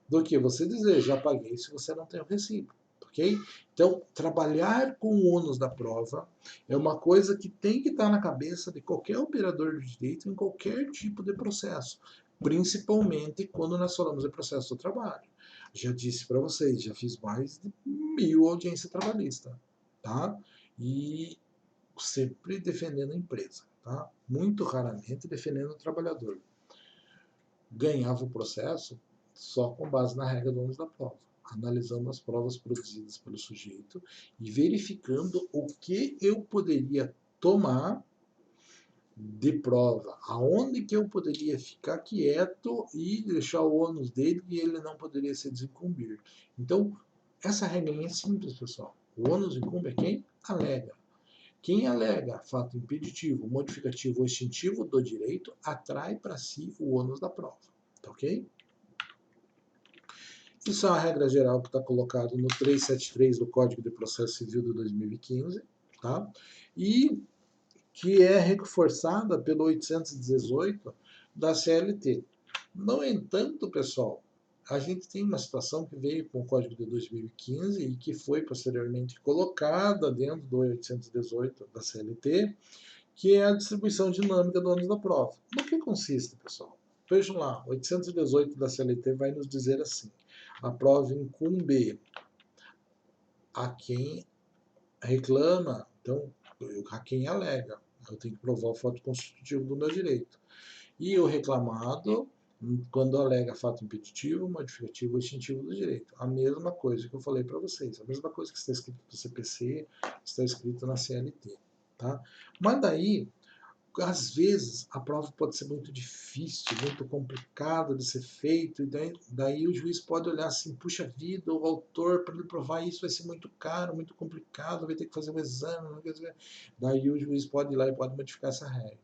do que você dizer já paguei se você não tem o recibo. Ok? Então, trabalhar com o ônus da prova é uma coisa que tem que estar na cabeça de qualquer operador de direito em qualquer tipo de processo, principalmente quando nós falamos de processo do trabalho. Já disse para vocês, já fiz mais de 1.000 audiências trabalhistas, tá? E sempre defendendo a empresa, tá? Muito raramente defendendo o trabalhador. Ganhava o processo só com base na regra do ônus da prova. analisando as provas produzidas pelo sujeito e verificando o que eu poderia tomar de prova, aonde que eu poderia ficar quieto e deixar o ônus dele e ele não poderia se desincumbir. Então, essa regrinha é simples, pessoal. O ônus incumbe é quem alega. Quem alega fato impeditivo, modificativo ou extintivo do direito atrai para si o ônus da prova. Tá ok? Isso é uma regra geral que está colocado no 373 do Código de Processo Civil de 2015, tá? E que é reforçada pelo 818 da CLT. No entanto, pessoal, a gente tem uma situação que veio com o Código de 2015 e que foi posteriormente colocada dentro do 818 da CLT, que é a distribuição dinâmica do ônus da prova. No que consiste, pessoal? Vejam lá, 818 da CLT vai nos dizer assim: a prova incumbe a quem reclama, então, a quem alega. Eu tenho que provar o fato constitutivo do meu direito. E o reclamado, quando alega fato impeditivo, modificativo ou extintivo do direito. A mesma coisa que eu falei para vocês, a mesma coisa que está escrito no CPC, está escrito na CLT. Tá? Mas daí, às vezes, a prova pode ser muito difícil, muito complicada de ser feito, e daí o juiz pode olhar assim, puxa vida, o autor, para ele provar isso vai ser muito caro, muito complicado, vai ter que fazer um exame, daí o juiz pode ir lá e pode modificar essa regra.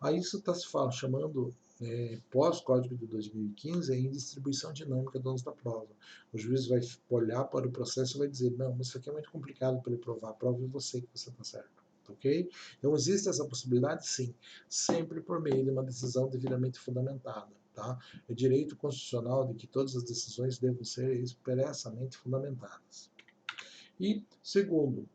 Aí isso está se chamando, pós-Código de 2015, em distribuição dinâmica do ônus da prova. O juiz vai olhar para o processo e vai dizer, não, mas isso aqui é muito complicado para ele provar, prove você que você está certo. Ok? Então, existe essa possibilidade? Sim, sempre por meio de uma decisão devidamente fundamentada. Tá? É direito constitucional de que todas as decisões devam ser expressamente fundamentadas. E, segundo,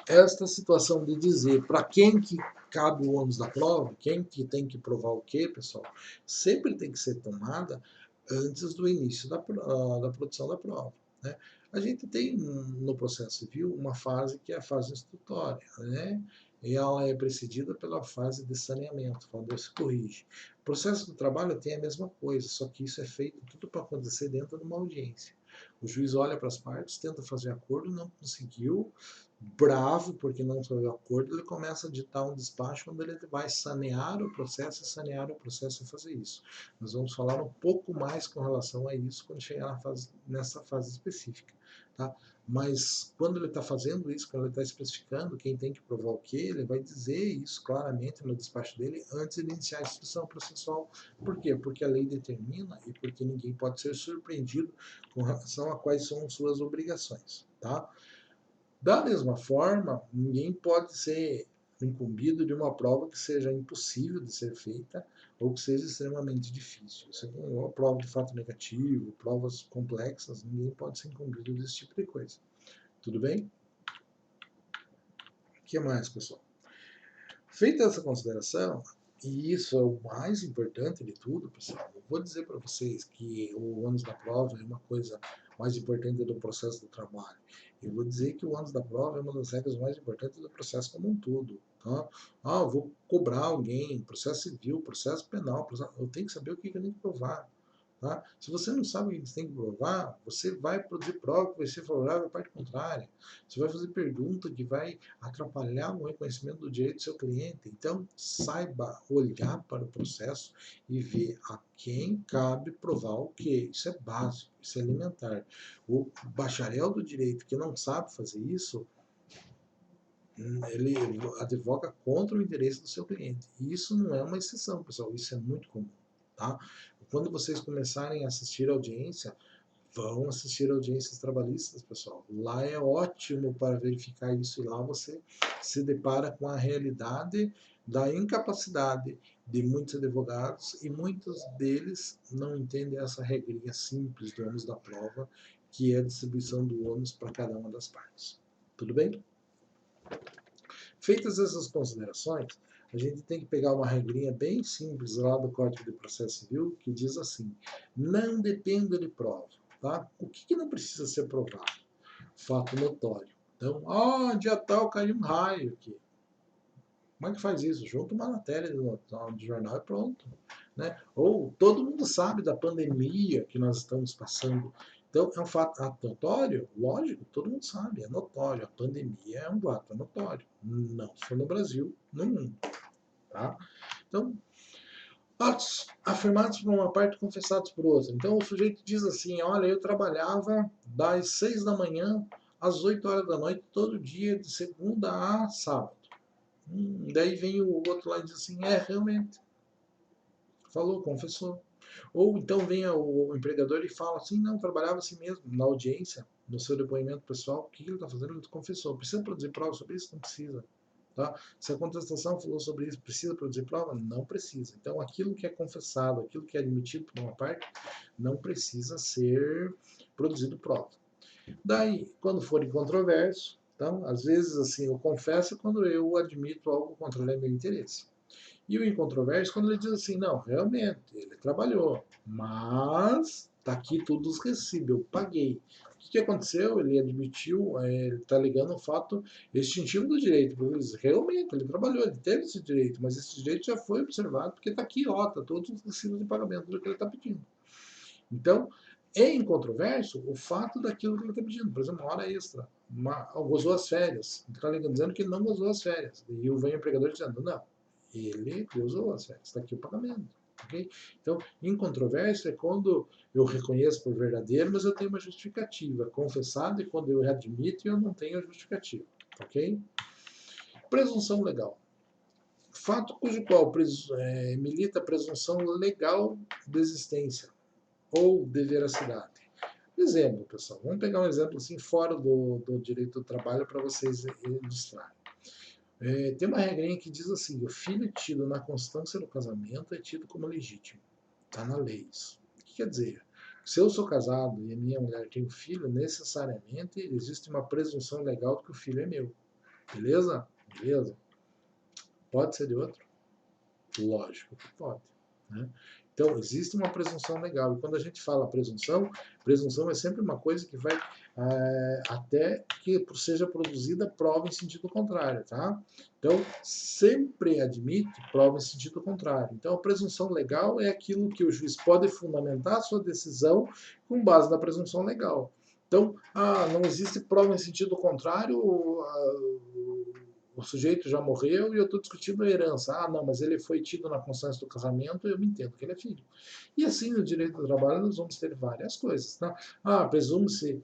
esta situação de dizer para quem que cabe o ônus da prova, quem que tem que provar o quê, pessoal, sempre tem que ser tomada antes do início da produção da prova. Né? A gente tem no processo civil uma fase que é a fase instrutória, né? E ela é precedida pela fase de saneamento, quando se corrige. O processo do trabalho tem a mesma coisa, só que isso é feito tudo para acontecer dentro de uma audiência. O juiz olha para as partes, tenta fazer acordo, não conseguiu, bravo porque não foi acordo, ele começa a ditar um despacho onde ele vai sanear o processo e sanear o processo e fazer isso. Nós vamos falar um pouco mais com relação a isso quando chegar nessa fase específica. Tá? Mas quando ele está fazendo isso, quando ele está especificando quem tem que provar o que, ele vai dizer isso claramente no despacho dele antes de iniciar a instrução processual. Por quê? Porque a lei determina e porque ninguém pode ser surpreendido com relação a quais são suas obrigações. Tá? Da mesma forma, ninguém pode ser incumbido de uma prova que seja impossível de ser feita ou que seja extremamente difícil. Isso aqui é uma prova de fato negativo, provas complexas, ninguém pode ser incumbido desse tipo de coisa. Tudo bem? O que mais, pessoal? Feita essa consideração, e isso é o mais importante de tudo, pessoal, eu vou dizer para vocês que o ônus da prova é uma coisa mais importante do processo do trabalho. Eu vou dizer que o ônus da prova é uma das regras mais importantes do processo como um todo. Tá? Eu vou cobrar alguém, processo civil, processo penal, eu tenho que saber o que eu tenho que provar. Tá? Se você não sabe o que você tem que provar, você vai produzir prova que vai ser favorável à parte contrária. Você vai fazer pergunta que vai atrapalhar o reconhecimento do direito do seu cliente. Então, saiba olhar para o processo e ver a quem cabe provar o quê. Isso é básico, isso é elementar. O bacharel do direito que não sabe fazer isso, ele advoga contra o interesse do seu cliente. E isso não é uma exceção, pessoal, isso é muito comum. Tá? Quando vocês começarem a assistir a audiência, vão assistir audiências trabalhistas, pessoal. Lá é ótimo para verificar isso e lá você se depara com a realidade da incapacidade de muitos advogados e muitos deles não entendem essa regrinha simples do ônus da prova, que é a distribuição do ônus para cada uma das partes. Tudo bem? Feitas essas considerações, a gente tem que pegar uma regrinha bem simples lá do Código de Processo Civil, que diz assim: não dependa de prova. Tá? O que não precisa ser provado? Fato notório. Então, dia tal caiu um raio aqui. Como é que faz isso? Junta uma matéria de jornal e pronto. né? Ou todo mundo sabe da pandemia que nós estamos passando. Então, é um fato notório, lógico, todo mundo sabe, é notório. A pandemia é um fato notório. Não só no Brasil, no mundo. Tá? Então, atos afirmados por uma parte, confessados por outra. Então, o sujeito diz assim: olha, eu trabalhava das 6 da manhã às 8 horas da noite, todo dia, de segunda a sábado. Daí vem o outro lá e diz assim: realmente. Falou, confessou. Ou então vem o empregador e fala assim: não, trabalhava assim mesmo, na audiência, no seu depoimento pessoal, o que ele está fazendo? Ele confessou. Precisa produzir prova sobre isso? Não precisa. Tá? Se a contestação falou sobre isso, precisa produzir prova? Não precisa. Então, aquilo que é confessado, aquilo que é admitido por uma parte, não precisa ser produzido prova. Daí, quando for incontroverso, então, às vezes, assim, eu confesso quando eu admito algo contra o meu interesse. E o incontroverso, quando ele diz assim, não, realmente, ele trabalhou, mas tá aqui tudo os recibos, eu paguei. O que aconteceu? Ele admitiu, ele está ligando o fato extintivo do direito. Porque realmente, ele trabalhou, ele teve esse direito, mas esse direito já foi observado, porque está aqui, ó, tá todos os recibos de pagamento do que ele está pedindo. Então, é incontroverso o fato daquilo que ele está pedindo. Por exemplo, uma hora extra, gozou as férias. Está ligando dizendo que não gozou as férias. E vem o empregador dizendo, não, ele usou as férias, está aqui o pagamento. Okay? Então, incontroverso é quando eu reconheço por verdadeiro, mas eu tenho uma justificativa. Confessado é quando eu admito e eu não tenho a justificativa. Ok? Presunção legal. Fato cujo qual milita a presunção legal de existência ou de veracidade. Exemplo, pessoal. Vamos pegar um exemplo assim fora do direito do trabalho para vocês ilustrarem. Tem uma regrinha que diz assim: o filho tido na constância do casamento é tido como legítimo. Está na lei isso. O que quer dizer? Se eu sou casado e a minha mulher tem um filho, necessariamente existe uma presunção legal de que o filho é meu. Beleza? Beleza. Pode ser de outro? Lógico que pode. Né? Então, existe uma presunção legal. E quando a gente fala presunção é sempre uma coisa que vai até que seja produzida prova em sentido contrário. Tá? Então, sempre admite prova em sentido contrário. Então, a presunção legal é aquilo que o juiz pode fundamentar a sua decisão com base na presunção legal. Então, não existe prova em sentido contrário, o sujeito já morreu e eu estou discutindo a herança. Não, mas ele foi tido na constância do casamento, eu me entendo que ele é filho. E assim, no direito do trabalho, nós vamos ter várias coisas. Tá? Presume-se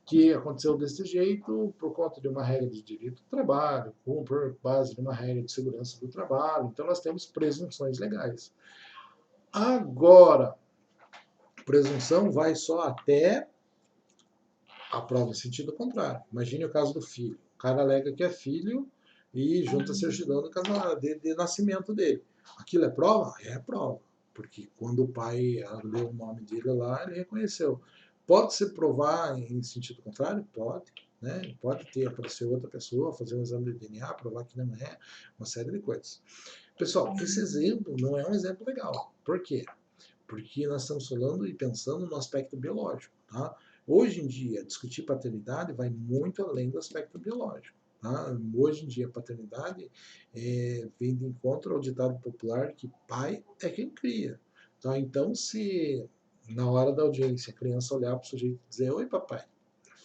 que aconteceu desse jeito por conta de uma regra de direito do trabalho, por base de uma regra de segurança do trabalho. Então, nós temos presunções legais. Agora, presunção vai só até a prova em sentido contrário. Imagine o caso do filho. O cara alega que é filho e junta a certidão de nascimento dele. Aquilo é prova? É prova. Porque quando o pai leu o nome dele lá, ele reconheceu. Pode se provar em sentido contrário? Pode. Né? Pode ter, aparecer outra pessoa, fazer um exame de DNA, provar que não é, uma série de coisas. Pessoal, esse exemplo não é um exemplo legal. Por quê? Porque nós estamos falando e pensando no aspecto biológico. Tá? Hoje em dia, discutir paternidade vai muito além do aspecto biológico. Tá? Hoje em dia, a paternidade vem de encontro ao ditado popular que pai é quem cria. Tá? Então, se na hora da audiência a criança olhar para o sujeito e dizer: oi, papai,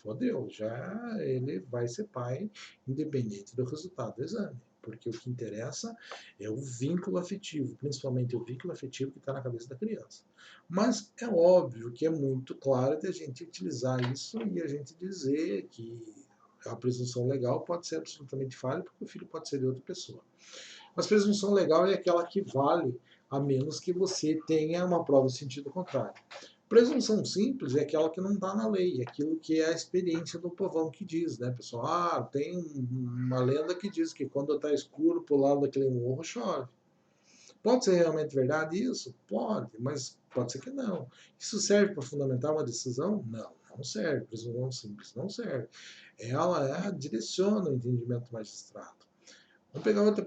fodeu, já ele vai ser pai, independente do resultado do exame. Porque o que interessa é o vínculo afetivo, principalmente o vínculo afetivo que está na cabeça da criança. Mas é óbvio que é muito claro de a gente utilizar isso e a gente dizer que a presunção legal pode ser absolutamente falha, porque o filho pode ser de outra pessoa. Mas presunção legal é aquela que vale a menos que você tenha uma prova em sentido contrário. Presunção simples é aquela que não está na lei, é aquilo que é a experiência do povão que diz, né, pessoal? Tem uma lenda que diz que quando está escuro pro lado daquele morro chove. Pode ser realmente verdade isso? Pode, mas pode ser que não. Isso serve para fundamentar uma decisão? Não, não serve. Presunção simples não serve. Ela direciona o entendimento do magistrado. Vamos pegar outra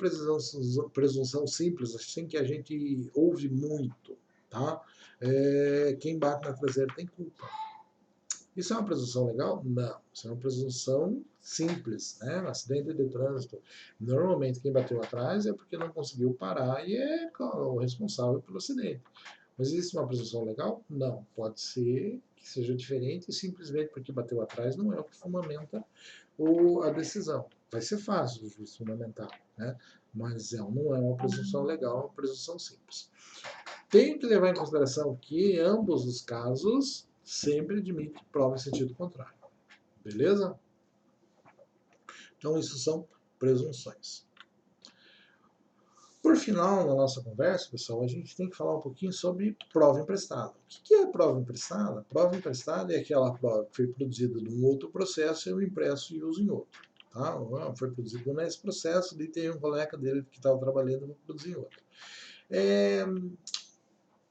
presunção simples, assim que a gente ouve muito, tá? Quem bate na traseira tem culpa. Isso é uma presunção legal? Não. Isso é uma presunção simples, né? Um acidente de trânsito. Normalmente quem bateu atrás é porque não conseguiu parar e é o responsável pelo acidente. Mas existe uma presunção legal? Não. Pode ser que seja diferente e simplesmente porque bateu atrás não é o que fundamenta a decisão. Vai ser fácil o juiz fundamentar, né? Mas não é uma presunção legal, é uma presunção simples. Tem que levar em consideração que, em ambos os casos, sempre admite prova em sentido contrário. Beleza? Então, isso são presunções. Por final, na nossa conversa, pessoal, a gente tem que falar um pouquinho sobre prova emprestada. O que é prova emprestada? Prova emprestada é aquela prova que foi produzida num outro processo e eu impresso e uso em outro. Tá? Foi produzido nesse processo, e tem um colega dele que estava trabalhando e vou produzir em outro.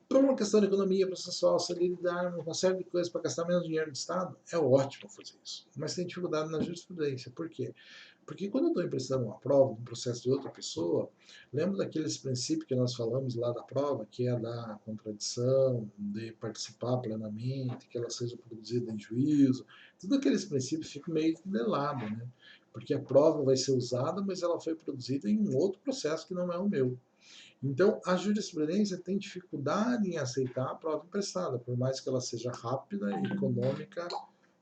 Por uma questão de economia processual, se ele lidar uma série de coisas para gastar menos dinheiro do Estado, é ótimo fazer isso. Mas tem dificuldade na jurisprudência. Por quê? Porque quando eu estou emprestando uma prova, um processo de outra pessoa, lembra daqueles princípios que nós falamos lá da prova, que é da contradição, de participar plenamente, que ela seja produzida em juízo, tudo aqueles princípios ficam meio de lado, né? Porque a prova vai ser usada, mas ela foi produzida em um outro processo que não é o meu. Então, a jurisprudência tem dificuldade em aceitar a prova emprestada, por mais que ela seja rápida, econômica,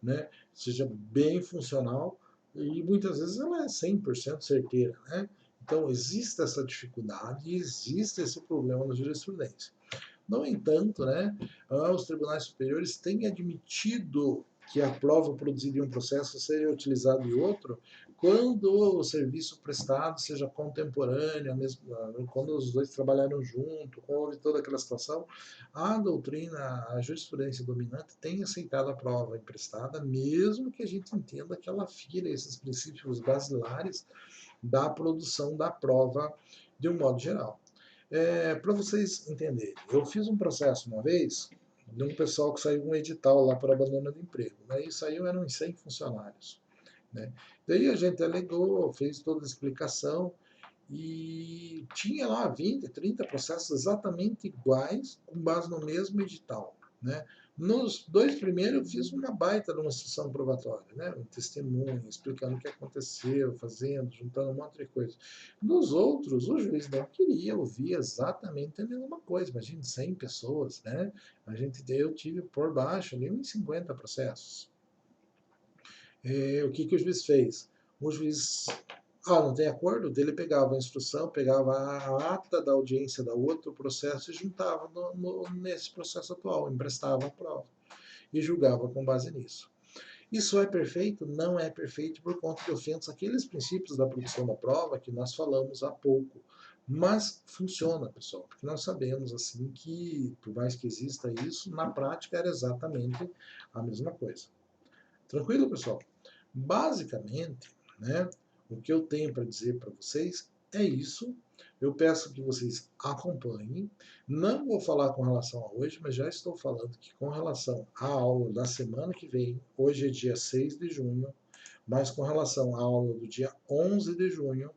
né, seja bem funcional, e muitas vezes ela é 100% certeira. Né? Então, existe essa dificuldade e existe esse problema na jurisprudência. No entanto, né, os tribunais superiores têm admitido que a prova produzida em um processo seja utilizada em outro, quando o serviço prestado seja contemporâneo, mesmo, quando os dois trabalharam junto, quando houve toda aquela situação, a doutrina, a jurisprudência dominante tem aceitado a prova emprestada, mesmo que a gente entenda que ela fira esses princípios basilares da produção da prova de um modo geral. Para vocês entenderem, eu fiz um processo uma vez de um pessoal que saiu um edital lá para abandono de emprego. Daí saiu, eram 100 funcionários. Né? Daí a gente alegou, fez toda a explicação e tinha lá 20, 30 processos exatamente iguais, com base no mesmo edital. Né? Nos dois primeiros eu fiz uma baita de uma instrução probatória, né? Um testemunho, explicando o que aconteceu, fazendo, juntando um monte de coisa. Nos outros, o juiz não queria ouvir exatamente a mesma coisa. Imagina, 100 pessoas, né? Eu tive por baixo ali uns 50 processos. O que o juiz fez? O juiz, não tem acordo? Ele pegava a instrução, pegava a ata da audiência da outro processo e juntava nesse processo atual, emprestava a prova e julgava com base nisso. Isso é perfeito? Não é perfeito por conta de ofensas àqueles princípios da produção da prova que nós falamos há pouco. Mas funciona, pessoal, porque nós sabemos assim que, por mais que exista isso, na prática era exatamente a mesma coisa. Tranquilo, pessoal? Basicamente, né, o que eu tenho para dizer para vocês é isso. Eu peço que vocês acompanhem. Não vou falar com relação a hoje, mas já estou falando que com relação à aula da semana que vem, hoje é dia 6 de junho, mas com relação à aula do dia 11 de junho,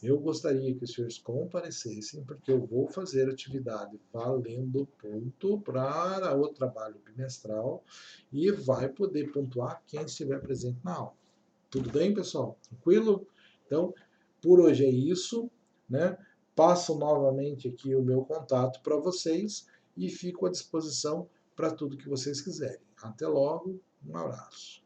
eu gostaria que os senhores comparecessem, porque eu vou fazer atividade valendo ponto para o trabalho bimestral e vai poder pontuar quem estiver presente na aula. Tudo bem, pessoal? Tranquilo? Então, por hoje é isso, né? Passo novamente aqui o meu contato para vocês e fico à disposição para tudo que vocês quiserem. Até logo, um abraço.